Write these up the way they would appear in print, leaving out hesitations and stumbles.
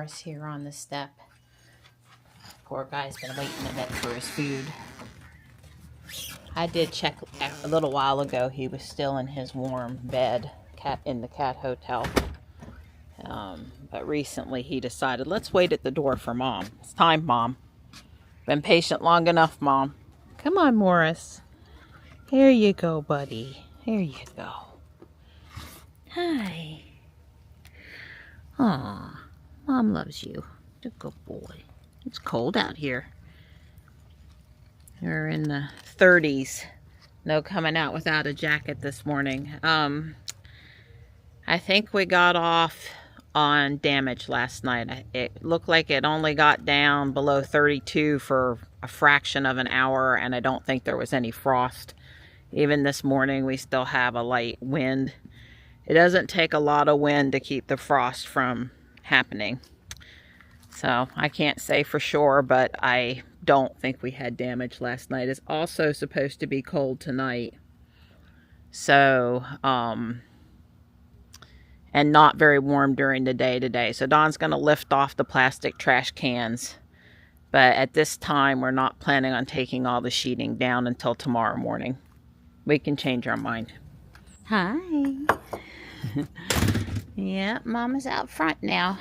Morris here on the step. Poor guy's been waiting a bit for his food. I did check a little while ago. He was still in his warm bed in the cat hotel. But recently he decided, let's wait at the door for Mom. It's time, Mom. Been patient long enough, Mom. Come on, Morris. Here you go, buddy. Here you go. Hi. Aw, Mom loves you. You're a good boy. It's cold out here. We're in the 30s. No coming out without a jacket this morning. I think we got off on damage last night. It looked like it only got down below 32 for a fraction of an hour, and I don't think there was any frost. Even this morning we still have a light wind. It doesn't take a lot of wind to keep the frost from happening. So I can't say for sure, but I don't think we had damage last night. It's also supposed to be cold tonight. So, and not very warm during the day today. So Dawn's going to lift off the plastic trash cans. But at this time, we're not planning on taking all the sheeting down until tomorrow morning. We can change our mind. Hi. Yeah, Mama's out front now.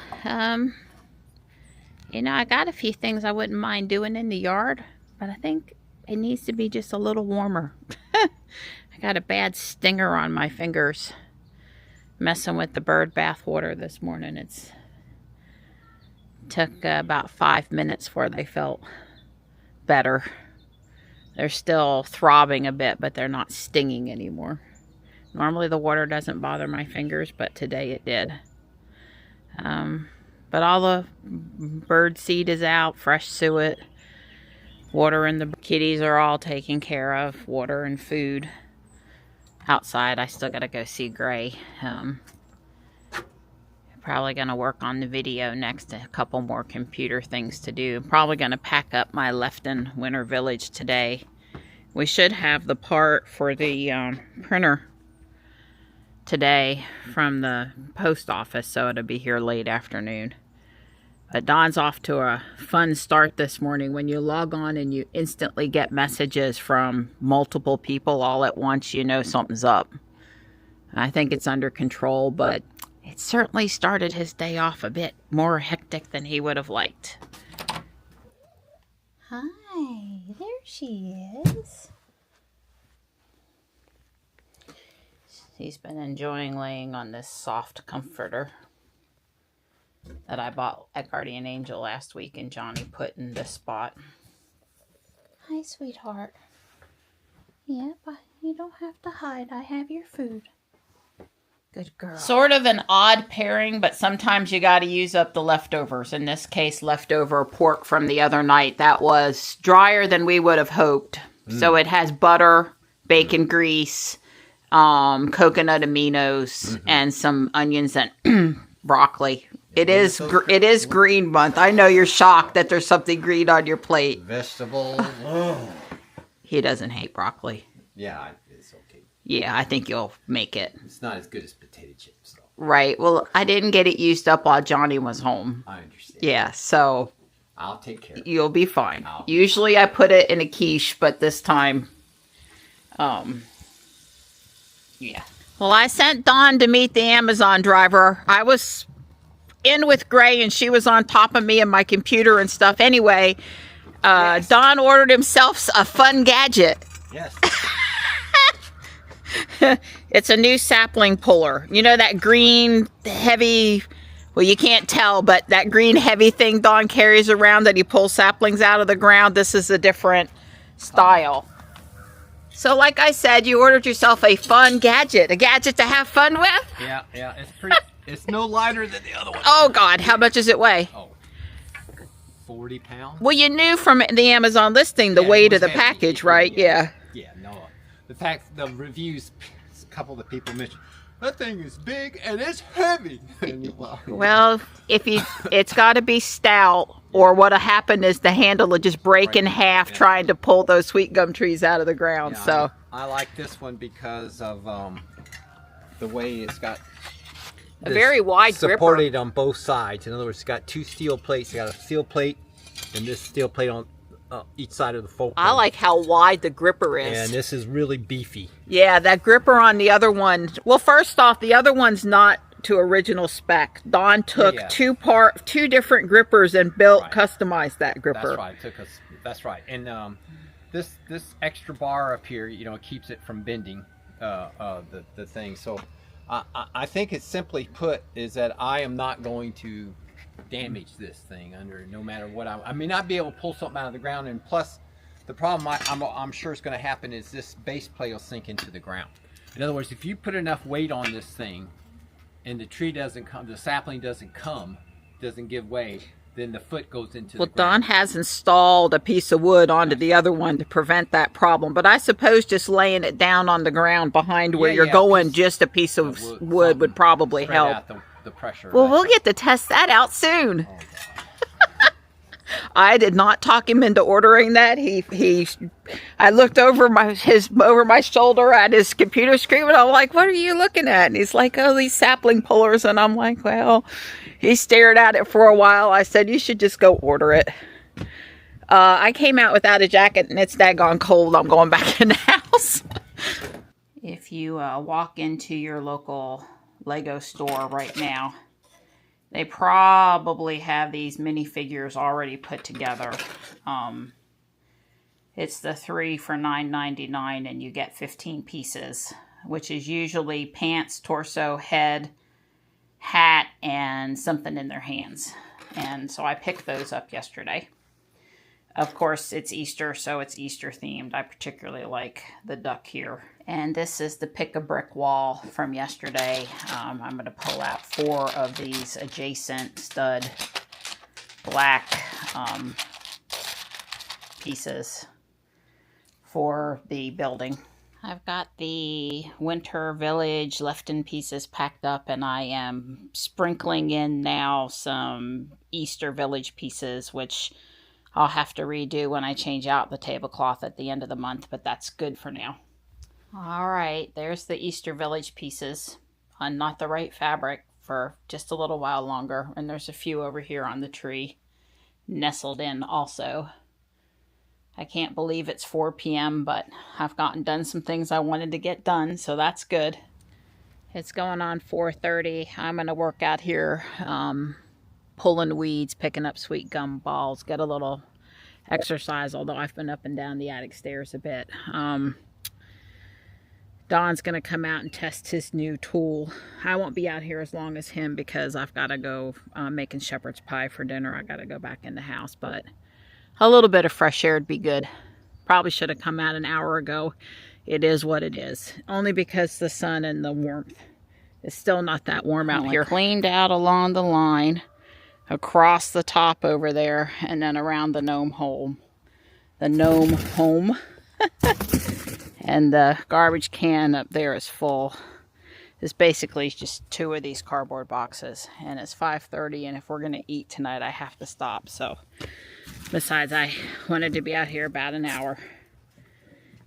You know, I got a few things I wouldn't mind doing in the yard, but I think it needs to be just a little warmer. I got a bad stinger on my fingers messing with the bird bath water this morning. It took about 5 minutes before they felt better. They're still throbbing a bit, but they're not stinging anymore. Normally the water doesn't bother my fingers, but today it did. But all the bird seed is out, fresh suet. Water and the kitties are all taken care of. Water and food. Outside, I still got to go see Gray. Probably going to work on the video next. A couple more computer things to do. Probably going to pack up my Lefton Winter Village today. We should have the part for the printer today from the post office, so it'll be here late afternoon. But Dawn's off to a fun start this morning. When you log on and you instantly get messages from multiple people all at once, you know something's up. I think it's under control, but it certainly started his day off a bit more hectic than he would have liked. Hi, there she is. He's been enjoying laying on this soft comforter that I bought at Guardian Angel last week and Johnny put in this spot. Hi, sweetheart. Yep, you don't have to hide. I have your food. Good girl. Sort of an odd pairing, but sometimes you got to use up the leftovers. In this case, leftover pork from the other night. That was drier than we would have hoped. So it has butter, bacon grease, coconut aminos, and some onions and broccoli. It is green month. I know you're shocked that there's something green on your plate. Vegetables. He doesn't hate broccoli. Yeah, it's okay. Yeah, I think you'll make it. It's not as good as potato chips, though. Right. Well, I didn't get it used up while Johnny was home. I understand. Yeah, so I'll take care of it. You'll be fine. Usually I put it in a quiche, but this time, yeah. Well, I sent Dawn to meet the Amazon driver. I was in with Gray and she was on top of me and my computer and stuff. Anyway, yes. Don ordered himself a fun gadget. Yes. It's a new sapling puller. You know that green heavy, well, you can't tell, but that green heavy thing Don carries around that he pulls saplings out of the ground. This is a different style. So like I said, you ordered yourself a fun gadget. A gadget to have fun with? Yeah, it's pretty. It's no lighter than the other one. Oh, God. How much does it weigh? Oh, 40 pounds. Well, you knew from the Amazon listing the weight of the package, right? Yeah. Yeah, no. The reviews, a couple of the people mentioned, that thing is big and it's heavy. Well, it's got to be stout, or what'll happen is the handle will just break in half trying to pull those sweet gum trees out of the ground. Yeah, so I like this one because of the way it's got a very wide gripper. Supported on both sides. In other words, it's got two steel plates. You got a steel plate and this steel plate on each side of the fulcrum. I like how wide the gripper is. And this is really beefy. Yeah, that gripper on the other one. Well, first off, the other one's not to original spec. Don took two different grippers and customized that gripper. That's right. That's right. And this extra bar up here, you know, keeps it from bending the thing. So I think it's simply put is that I am not going to damage this thing under no matter what. I may not be able to pull something out of the ground, and plus the problem I'm sure is going to happen is this base plate will sink into the ground. In other words, if you put enough weight on this thing and the tree doesn't come, the sapling doesn't give way, then the foot goes into the ground. Well, Don has installed a piece of wood onto the other one to prevent that problem, but I suppose just laying it down on the ground behind where you're going, just a piece of wood would probably help. Out the pressure. Well, we'll get to test that out soon. Oh, I did not talk him into ordering that. I looked over my shoulder at his computer screen, and I'm like, "What are you looking at?" And he's like, "Oh, these sapling pullers." And I'm like, "Well," he stared at it for a while. I said, "You should just go order it." I came out without a jacket, and it's daggone cold. I'm going back in the house. If you walk into your local Lego store right now, they probably have these minifigures already put together. It's the 3 for $9.99 and you get 15 pieces, which is usually pants, torso, head, hat, and something in their hands. And so I picked those up yesterday. Of course, it's Easter, so it's Easter themed. I particularly like the duck here. And this is the pick a brick wall from yesterday. I'm going to pull out 4 of these adjacent stud black pieces for the building. I've got the Winter Village left-in pieces packed up, and I am sprinkling in now some Easter Village pieces, which I'll have to redo when I change out the tablecloth at the end of the month, but that's good for now. All right, there's the Easter Village pieces on not the right fabric for just a little while longer, and there's a few over here on the tree nestled in also. I can't believe it's 4 p.m., but I've done some things I wanted to get done, so that's good. It's going on 4:30. I'm going to work out here pulling weeds, picking up sweet gum balls, get a little exercise, although I've been up and down the attic stairs a bit. Don's going to come out and test his new tool. I won't be out here as long as him because I've got to go making shepherd's pie for dinner. I got to go back in the house, but a little bit of fresh air would be good. Probably should have come out an hour ago. It is what it is. Only because the sun and the warmth. It's still not that warm out here. Cleaned out along the line, across the top over there, and then around the gnome home. The gnome home. And the garbage can up there is full. It's basically just 2 of these cardboard boxes. And it's 5:30, and if we're going to eat tonight, I have to stop. So, besides, I wanted to be out here about an hour.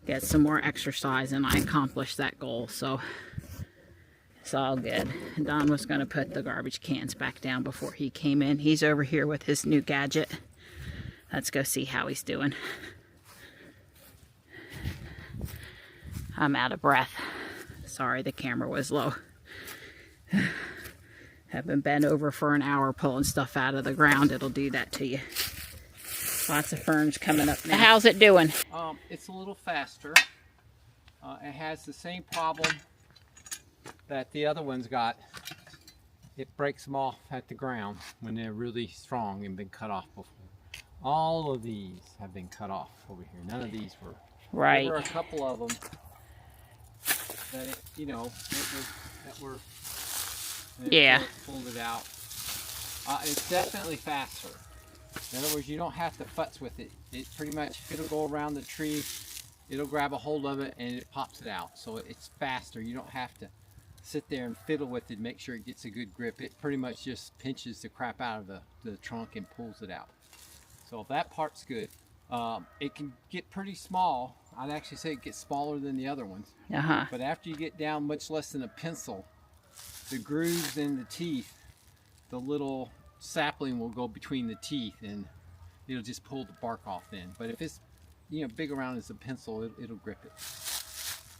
Get some more exercise, and I accomplished that goal. So, it's all good. Don was going to put the garbage cans back down before he came in. He's over here with his new gadget. Let's go see how he's doing. I'm out of breath. Sorry, the camera was low. I've been bent over for an hour pulling stuff out of the ground. It'll do that to you. Lots of ferns coming up now. How's it doing? It's a little faster. It has the same problem that the other one's got. It breaks them off at the ground when they're really strong and been cut off before. All of these have been cut off over here. None of these were. Right. There were a couple of them that, you know, that were pulled it out. It's definitely faster. In other words, you don't have to futz with it. It pretty much, it'll go around the tree, it'll grab a hold of it, and it pops it out. So it's faster. You don't have to sit there and fiddle with it, make sure it gets a good grip. It pretty much just pinches the crap out of the trunk and pulls it out. So that part's good. It can get pretty small. I'd actually say it gets smaller than the other ones. But after you get down much less than a pencil, the grooves in the teeth, the little sapling will go between the teeth and it'll just pull the bark off then. But if it's, you know, big around as a pencil, it'll grip it.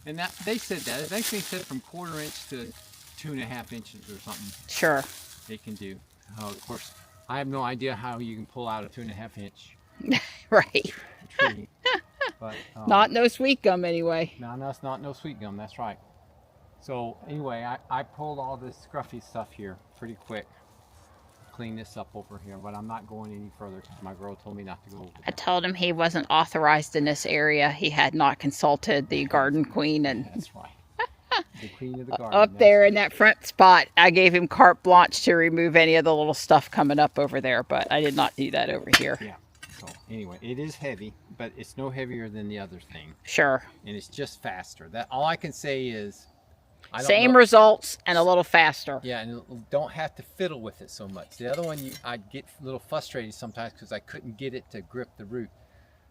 And that, they said that. They actually said from 1/4 inch to 2.5 inches or something. Sure. They can do. Of course, I have no idea how you can pull out a 2.5 inch Right. tree. But, not no sweet gum anyway. No, that's not no sweet gum. That's right. So anyway, I pulled all this scruffy stuff here pretty quick. Clean this up over here, but I'm not going any further because my girl told me not to go over there. I told him he wasn't authorized in this area. He had not consulted the garden queen, and That's right. The queen of the garden. up there in that front spot, I gave him carte blanche to remove any of the little stuff coming up over there, but I did not do that over here. Yeah. So anyway, it is heavy, but it's no heavier than the other thing. Sure. And it's just faster. That all I can say is Same results and a little faster. Yeah, and don't have to fiddle with it so much. The other one, I'd get a little frustrated sometimes because I couldn't get it to grip the root.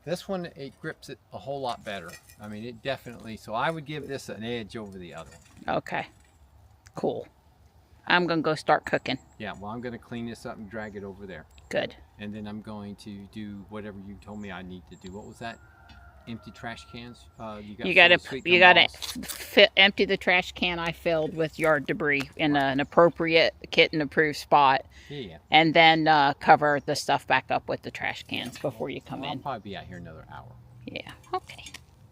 This one, it grips it a whole lot better. I mean, it definitely, so I would give this an edge over the other one. Okay, cool. I'm going to go start cooking. Yeah, well, I'm going to clean this up and drag it over there. Good. And then I'm going to do whatever you told me I need to do. What was that? Empty trash cans? You got to empty the trash can I filled with yard debris in an appropriate kitten approved spot. Yeah. And then cover the stuff back up with the trash cans before you come in. I'll probably be out here another hour. Yeah. Okay.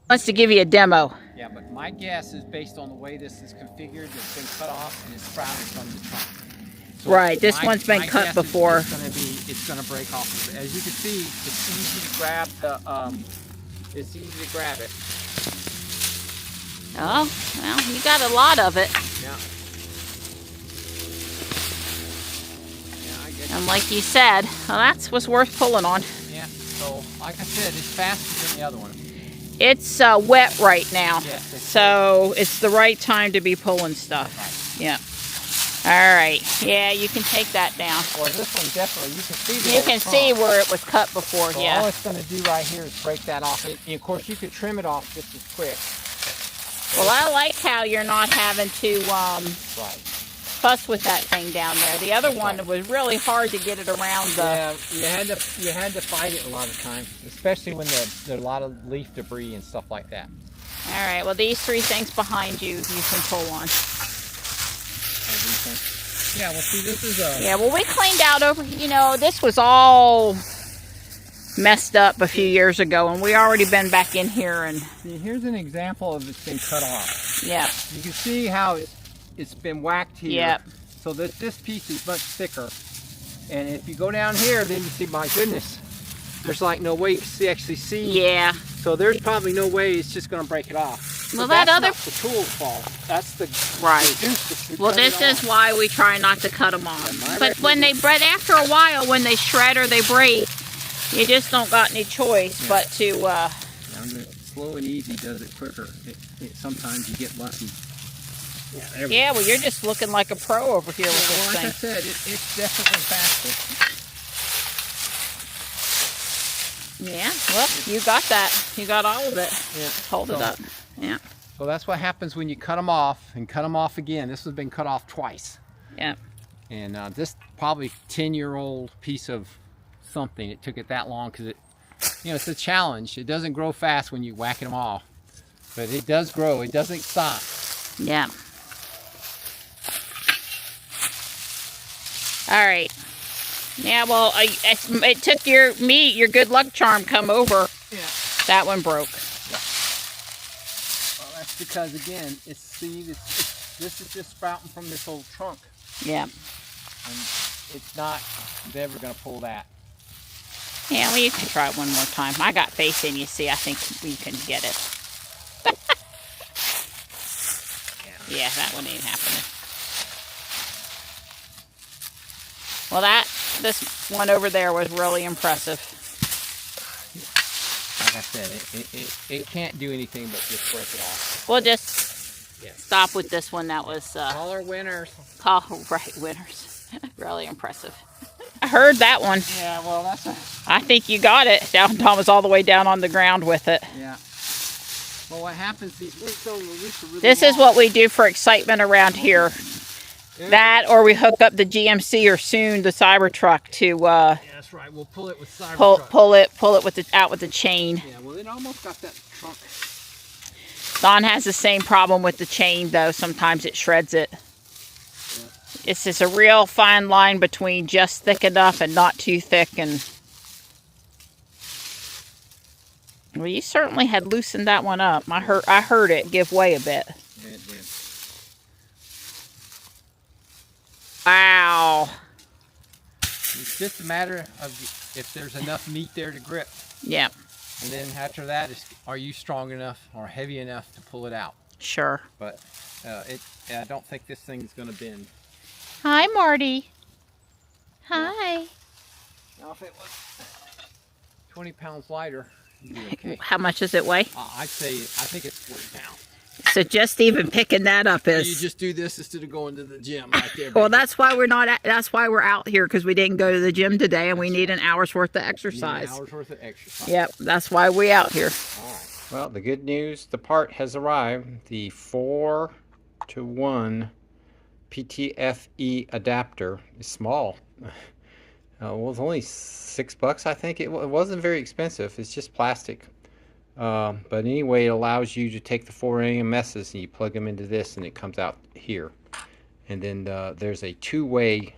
Wants to give you a demo. Yeah, but my guess is based on the way this is configured. It's been cut off and it's sprouted from the trunk. So right. This one's been cut before. It's going to break off. As you can see, it's easy to grab the. It's easy to grab it. Oh, well, you got a lot of it. Yeah. Yeah, I guess. And like you said, well, that's what's worth pulling on. Yeah, so like I said, it's faster than the other one. It's wet right now, yes, so it's the right time to be pulling stuff. Right. Yeah. All right. Yeah, you can take that down. Well, this one definitely, you can see. You can see where it was cut before. So yeah. All it's going to do right here is break that off. And of course, you could trim it off just as quick. Well, I like how you're not having to right. fuss with that thing down there. The other one was really hard to get it around the. Yeah, you had to fight it a lot of times, especially when there's a lot of leaf debris and stuff like that. All right. Well, these three things behind you, you can pull on. Yeah, well, see, this is a... Yeah, well, we cleaned out over, you know, this was all messed up a few years ago, and we already been back in here, and... See, here's an example of it's been cut off. Yeah. You can see how it's been whacked here. Yep. So this piece is much thicker. And if you go down here, then you see, my goodness, there's like no way you can actually see. Yeah. So there's probably no way it's just going to break it off. Well, but that other... Not the tool's fault. That's the... Right. Well, this is why we try not to cut them off. But when they break, after a while, when they shred or they break, you just don't got any choice but to... Slow and easy does it quicker. Sometimes you get lucky. Yeah, well, you're just looking like a pro over here with this like thing. I said, it's definitely faster. Yeah, well, you got that. You got all of it. Yeah. Hold it up. Yeah. So that's what happens when you cut them off and cut them off again. This has been cut off twice. Yeah. And this probably 10-year-old piece of something. It took it that long because it's a challenge. It doesn't grow fast when you whack them off, but it does grow. It doesn't stop. Yeah. All right. Yeah, well, it took your good luck charm come over. Yeah. That one broke. Yeah. Well, that's because, again, this is just sprouting from this old trunk. Yeah. And it's not never going to pull that. Yeah, well, you can try it one more time. I got faith in you. See, I think we can get it. Yeah, that one ain't happening. Well, this one over there was really impressive. Like I said, it can't do anything but just break it off. We'll just stop with this one. That was... Caller winners. Right, winners. Really impressive. I heard that one. Yeah, well, I think you got it. Tom was all the way down on the ground with it. Yeah. Well, what happens, these roots are really This is what we do for excitement around here. That, or we hook up the GMC or soon the Cybertruck to Yeah, that's right. We'll pull it with Cybertruck. pull it with the out with the chain. Yeah, well, it almost got that trunk. Don has the same problem with the chain though. Sometimes it shreds it. Yeah. It's just a real fine line between just thick enough and not too thick. And well, you certainly had loosened that one up. I heard it give way a bit. Yeah, it did. Wow. It's just a matter of if there's enough meat there to grip. Yeah. And then after that, are you strong enough or heavy enough to pull it out? Sure. But I don't think this thing's going to bend. Hi, Marty. Hi. Now, if it was 20 pounds lighter, it'd be okay. How much does it weigh? I think it's 40 pounds. So just even picking that up is. You just do this instead of going to the gym right there. Well, that's why we're not. That's why we're out here, because we didn't go to the gym today, and we need an hour's worth of exercise. An hour's worth of exercise. Yep, that's why we out here. All right. Well, the good news, the part has arrived. The 4-to-1 PTFE adapter is small. Well, it's only $6, I think. It wasn't very expensive. It's just plastic. But anyway, it allows you to take the 4 AMSs and you plug them into this, and it comes out here. And then there's a 2-way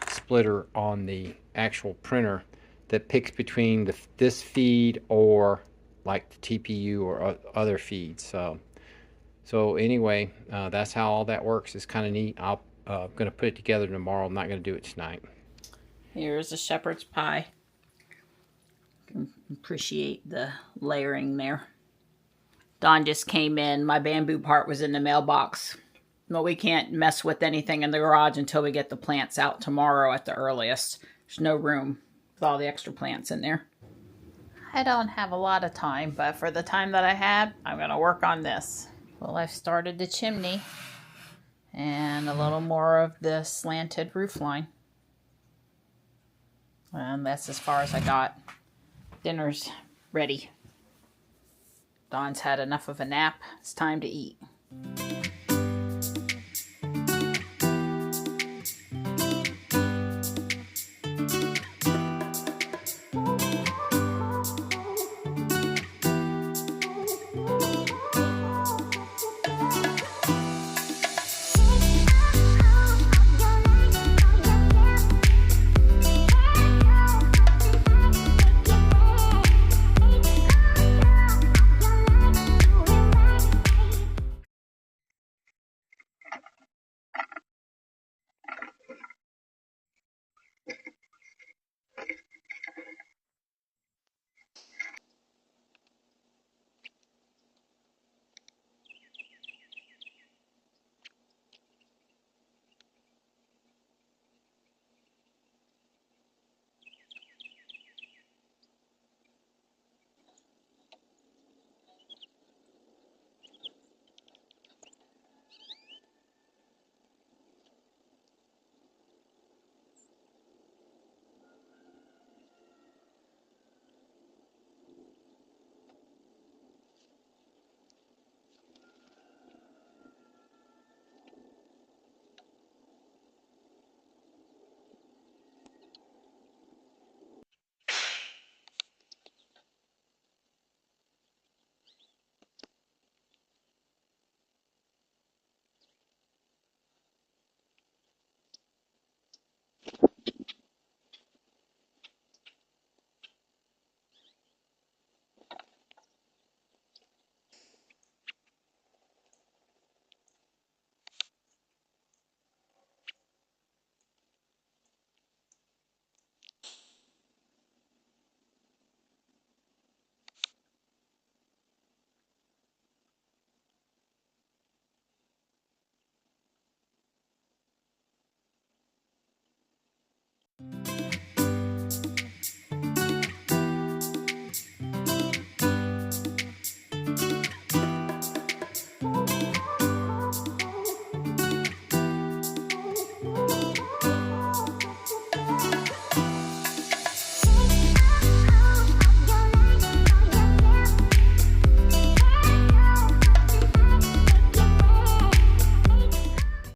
splitter on the actual printer that picks between this feed or like the TPU or other feeds. So anyway, that's how all that works. It's kind of neat. I'm going to put it together tomorrow. I'm not going to do it tonight. Here's a shepherd's pie. Appreciate the layering there. Don just came in. My bamboo part was in the mailbox. Well, we can't mess with anything in the garage until we get the plants out tomorrow at the earliest. There's no room with all the extra plants in there. I don't have a lot of time, but for the time that I have, I'm going to work on this. Well, I've started the chimney and a little more of the slanted roof line. And that's as far as I got. Dinner's ready. Don's had enough of a nap. It's time to eat.